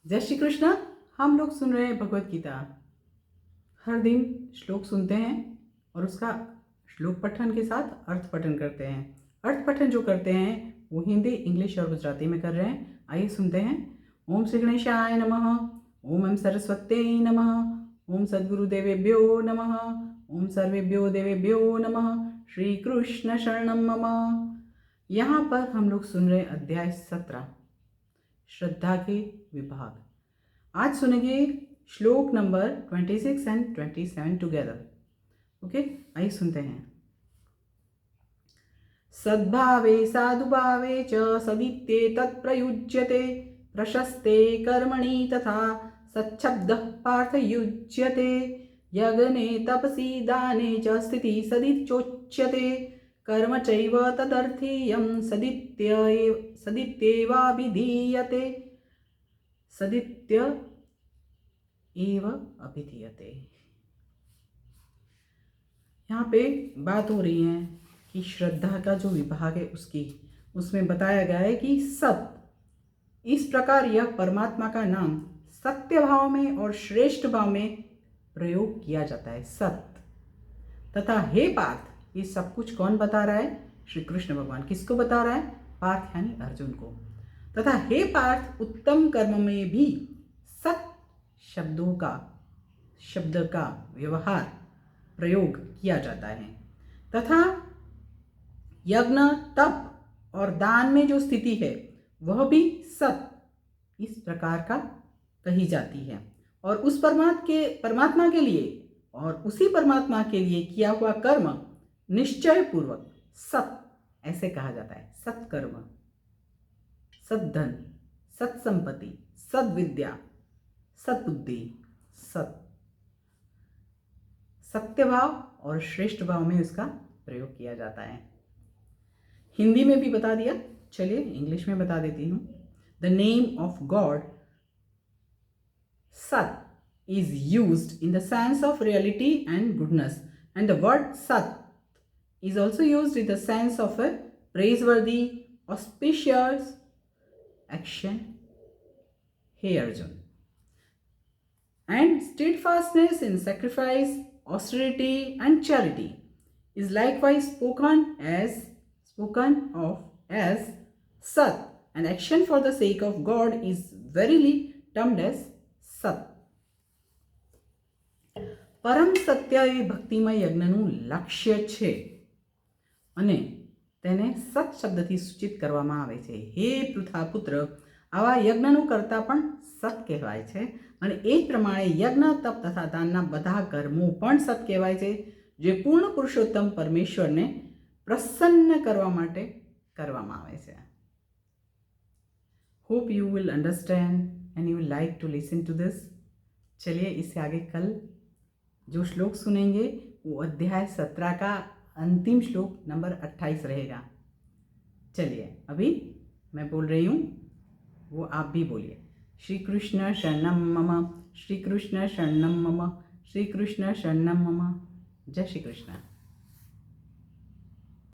जय श्री कृष्ण। हम लोग सुन रहे हैं भगवत गीता। हर दिन श्लोक सुनते हैं और उसका श्लोक पठन के साथ अर्थ पठन करते हैं। अर्थ पठन जो करते हैं वो हिंदी, इंग्लिश और गुजराती में कर रहे हैं। आइए सुनते हैं। ओम श्री गणेशाय नमः। ओम सरस्वत्यै नमः। ओम सद्गुरुदेवेभ्यो नमः। ओम सर्वेभ्यो देवेभ्यो नमः। श्री कृष्ण शरणम मम। यहाँ पर हम लोग सुन रहे अध्याय 17, श्रद्धा के विभाग। आज सुनेंगे श्लोक नंबर 26 एंड 27 टुगेदर। ओके, आइए सुनते हैं। सद्भावे साधुभावे च सदित्ये तत्प्रयुज्यते प्रशस्ते कर्मणि तथा सच्छब्दः पार्थयुज्यते यज्ञे तपसि दाने च स्थितिः सदिच्योच्यते कर्म चैव तदर्थीयं सदित्येवाभिधीयते सदित्य एव अभिधीयते। यहाँ पे बात हो रही है कि श्रद्धा का जो विभाग है उसमें बताया गया है कि सत, इस प्रकार यह परमात्मा का नाम सत्य भाव में और श्रेष्ठ भाव में प्रयोग किया जाता है। सत तथा हे पार्थ, ये सब कुछ कौन बता रहा है? श्री कृष्ण भगवान। किसको बता रहा है? पार्थ यानी अर्जुन को। तथा हे पार्थ, उत्तम कर्म में भी सत शब्द का व्यवहार प्रयोग किया जाता है तथा यज्ञ, तप और दान में जो स्थिति है वह भी सत इस प्रकार का कही जाती है। और उस परमात्मा के लिए और उसी परमात्मा के लिए किया हुआ कर्म निश्चय पूर्वक सत ऐसे कहा जाता है। सत्कर्म, सद्धन, सत्संपत्ति, सद्विद्या, सद्बुद्धि, सत्य भाव और श्रेष्ठ भाव में उसका प्रयोग किया जाता है। हिंदी में भी बता दिया, चलिए इंग्लिश में बता देती हूँ। द नेम ऑफ गॉड सत is used in the sense of reality and goodness, and the word sat is also used in the sense of a praiseworthy, auspicious action. Hey Arjun. And steadfastness in sacrifice, austerity and charity is likewise spoken of as sat, and action for the sake of God is verily termed as sat. પરમ સત્ય એ ભક્તિમય યજ્ઞનું લક્ષ્ય છે અને તેને સત શબ્દથી સૂચિત કરવામાં આવે છે। હે પૃથાપુત્ર, આવા યજ્ઞનું કરતા પણ સત કહેવાય છે અને એ જ પ્રમાણે યજ્ઞ, તપ તથા દાનના બધા કર્મો પણ સત કહેવાય છે, જે પૂર્ણ પુરુષોત્તમ પરમેશ્વરને પ્રસન્ન કરવા માટે કરવામાં આવે છે। Hope you will understand and you will like to listen to this. चलिए इससे आगे कल जो श्लोक सुनेंगे वो अध्याय 17 का अंतिम श्लोक नंबर 28 रहेगा। चलिए अभी मैं बोल रही हूँ, वो आप भी बोलिए। श्री कृष्ण शरणम मम, श्री कृष्ण शरणम मम, श्री कृष्ण शरणम मम। जय श्री कृष्ण।